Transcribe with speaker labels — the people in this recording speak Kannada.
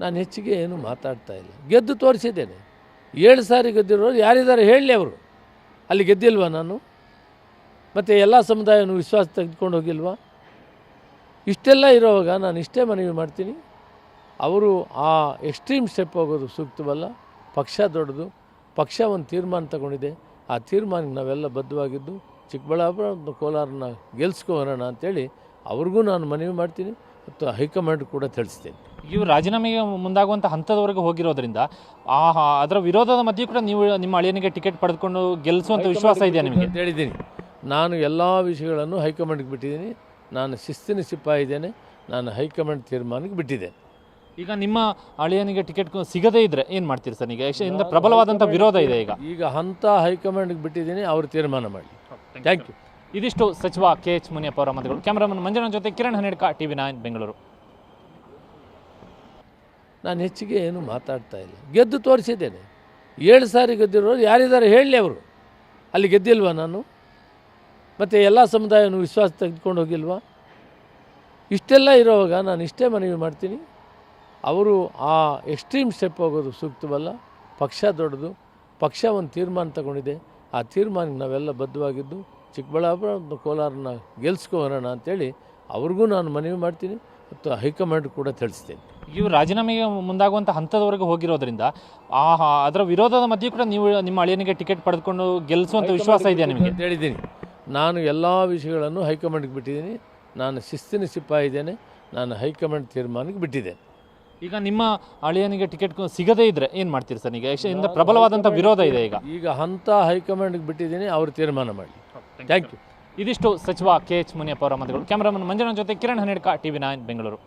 Speaker 1: ನಾನು ಹೆಚ್ಚಿಗೆ ಏನು ಮಾತಾಡ್ತಾ ಇಲ್ಲ. ಗೆದ್ದು ತೋರಿಸಿದ್ದೇನೆ. 7 ಸಾರಿ ಗೆದ್ದಿರೋರು ಯಾರಿದ್ದಾರೆ ಹೇಳಲಿ ಅವರು. ಅಲ್ಲಿ ಗೆದ್ದಿಲ್ವಾ ನಾನು? ಮತ್ತು ಎಲ್ಲ ಸಮುದಾಯವನ್ನು ವಿಶ್ವಾಸ ತೆಗೆದುಕೊಂಡು ಹೋಗಿಲ್ವಾ? ಇಷ್ಟೆಲ್ಲ ಇರೋವಾಗ ನಾನು ಇಷ್ಟೇ ಮನವಿ ಮಾಡ್ತೀನಿ, ಅವರು ಆ ಎಕ್ಸ್ಟ್ರೀಮ್ ಸ್ಟೆಪ್ ಹೋಗೋದು ಸೂಕ್ತವಲ್ಲ. ಪಕ್ಷ ದೊಡ್ಡದು, ಪಕ್ಷ ಒಂದು ತೀರ್ಮಾನ ತಗೊಂಡಿದೆ. ಆ ತೀರ್ಮಾನಕ್ಕೆ ನಾವೆಲ್ಲ ಬದ್ಧವಾಗಿದ್ದು ಚಿಕ್ಕಬಳ್ಳಾಪುರ ಮತ್ತು ಕೋಲಾರನ ಗೆಲ್ಸ್ಕೊಬರೋಣ ಅಂತೇಳಿ ಅವ್ರಿಗೂ ನಾನು ಮನವಿ ಮಾಡ್ತೀನಿ ಮತ್ತು ಹೈಕಮಾಂಡ್ ಕೂಡ ತಿಳಿಸ್ತೇನೆ.
Speaker 2: ಇವರು ರಾಜೀನಾಮೆಗೆ ಮುಂದಾಗುವಂಥ ಹಂತದವರೆಗೆ ಹೋಗಿರೋದ್ರಿಂದ ಅದರ ವಿರೋಧದ ಮಧ್ಯೆ ಕೂಡ ನೀವು ನಿಮ್ಮ ಅಳಿಯನಿಗೆ ಟಿಕೆಟ್ ಪಡೆದುಕೊಂಡು ಗೆಲ್ಲಿಸುವಂಥ ವಿಶ್ವಾಸ ಇದೆಯಾ ನಿಮಗೆ
Speaker 1: ಅಂತ ಹೇಳಿದ್ದೀನಿ. ನಾನು ಎಲ್ಲ ವಿಷಯಗಳನ್ನು ಹೈಕಮಾಂಡ್ಗೆ ಬಿಟ್ಟಿದ್ದೀನಿ. ನಾನು ಶಿಸ್ತಿನ ಸಿಪಾಯಿ ಇದ್ದೇನೆ. ನಾನು ಹೈಕಮಾಂಡ್ ತೀರ್ಮಾನಕ್ಕೆ ಬಿಟ್ಟಿದ್ದೇನೆ.
Speaker 2: ಈಗ ನಿಮ್ಮ ಅಳಿಯನಿಗೆ ಟಿಕೆಟ್ ಸಿಗದೇ ಇದ್ದರೆ ಏನು ಮಾಡ್ತೀರಿ ಸರ್? ಈಗ ಇಂದ ಪ್ರಬಲವಾದಂಥ ವಿರೋಧ ಇದೆ. ಈಗ
Speaker 1: ಹಂತ ಹೈಕಮಾಂಡ್ಗೆ ಬಿಟ್ಟಿದ್ದೀನಿ, ಅವರು ತೀರ್ಮಾನ ಮಾಡಿ. Thank you.
Speaker 2: ಇದಿಷ್ಟು ಸಚಿವ KH ಮುನಿಯಪ್ಪ ಅವರ ಮಾತುಗಳು. ಕ್ಯಾಮರಾಮನ್ ಮಂಜುನಾಥ್ ಜೊತೆ ಕಿರಣ್ ಹನ್ನೆಡ್ಕ, TV9 ಬೆಂಗಳೂರು.
Speaker 1: ನಾನು ಹೆಚ್ಚಿಗೆ ಏನು ಮಾತಾಡ್ತಾ ಇಲ್ಲ. ಗೆದ್ದು ತೋರಿಸಿದ್ದೇನೆ. 7 ಸಾರಿ ಗೆದ್ದಿರೋರು ಯಾರಿದ್ದಾರೆ ಹೇಳಲಿ ಅವರು. ಅಲ್ಲಿ ಗೆದ್ದಿಲ್ವಾ ನಾನು? ಮತ್ತು ಎಲ್ಲ ಸಮುದಾಯವನ್ನು ವಿಶ್ವಾಸ ತೆಗೆದುಕೊಂಡು ಹೋಗಿಲ್ವಾ? ಇಷ್ಟೆಲ್ಲ ಇರೋವಾಗ ನಾನು ಇಷ್ಟೇ ಮನವಿ ಮಾಡ್ತೀನಿ, ಅವರು ಆ ಎಕ್ಸ್ಟ್ರೀಮ್ ಸ್ಟೆಪ್ ಹೋಗೋದು ಸೂಕ್ತವಲ್ಲ. ಪಕ್ಷ ದೊಡ್ಡದು, ಪಕ್ಷ ಒಂದು ತೀರ್ಮಾನ ತಗೊಂಡಿದೆ. ಆ ತೀರ್ಮಾನಕ್ಕೆ ನಾವೆಲ್ಲ ಬದ್ಧವಾಗಿದ್ದು ಚಿಕ್ಕಬಳ್ಳಾಪುರ ಮತ್ತು ಕೋಲಾರನ ಗೆಲ್ಸ್ಕೊಬರೋಣ ಅಂತೇಳಿ ಅವ್ರಿಗೂ ನಾನು ಮನವಿ ಮಾಡ್ತೀನಿ ಮತ್ತು ಹೈಕಮಾಂಡ್ ಕೂಡ ತಿಳಿಸ್ತೇನೆ.
Speaker 2: ಇವರು ರಾಜೀನಾಮೆಗೆ ಮುಂದಾಗುವಂಥ ಹಂತದವರೆಗೆ ಹೋಗಿರೋದ್ರಿಂದ ಅದರ ವಿರೋಧದ ಮಧ್ಯೆ ಕೂಡ ನೀವು ನಿಮ್ಮ ಅಳಿಯನಿಗೆ ಟಿಕೆಟ್ ಪಡೆದುಕೊಂಡು ಗೆಲ್ಲಿಸುವಂಥ ವಿಶ್ವಾಸ ಇದೆಯಾ ನಿಮಗೆ
Speaker 1: ಅಂತ ಹೇಳಿದ್ದೀನಿ. ನಾನು ಎಲ್ಲ ವಿಷಯಗಳನ್ನು ಹೈಕಮಾಂಡ್ಗೆ ಬಿಟ್ಟಿದ್ದೀನಿ. ನಾನು ಶಿಸ್ತಿನ ಸಿಪಾಯಿ ಇದ್ದೇನೆ. ನಾನು ಹೈಕಮಾಂಡ್ ತೀರ್ಮಾನಕ್ಕೆ ಬಿಟ್ಟಿದ್ದೇನೆ.
Speaker 2: ಈಗ ನಿಮ್ಮ ಅಳಿಯನಿಗೆ ಟಿಕೆಟ್ ಸಿಗದೇ ಇದ್ದರೆ ಏನು ಮಾಡ್ತೀರಿ ಸರ್? ಈಗ ಇಂದ ಪ್ರಬಲವಾದಂಥ ವಿರೋಧ ಇದೆ. ಈಗ
Speaker 1: ಹಂತ ಹೈಕಮಾಂಡ್ಗೆ ಬಿಟ್ಟಿದ್ದೀನಿ, ಅವರು ತೀರ್ಮಾನ ಮಾಡಿ. Thank you.
Speaker 2: ಇದಿಷ್ಟು ಸಚಿವ KH ಮುನಿಯಪ್ಪ ಅವರ ಮಾತುಗಳು. ಕ್ಯಾಮರಾಮನ್ ಮಂಜುನಾಥ್ ಜೊತೆ ಕಿರಣ್ ಹನ್ನೆಡ್ಕ, TV9 ಬೆಂಗಳೂರು.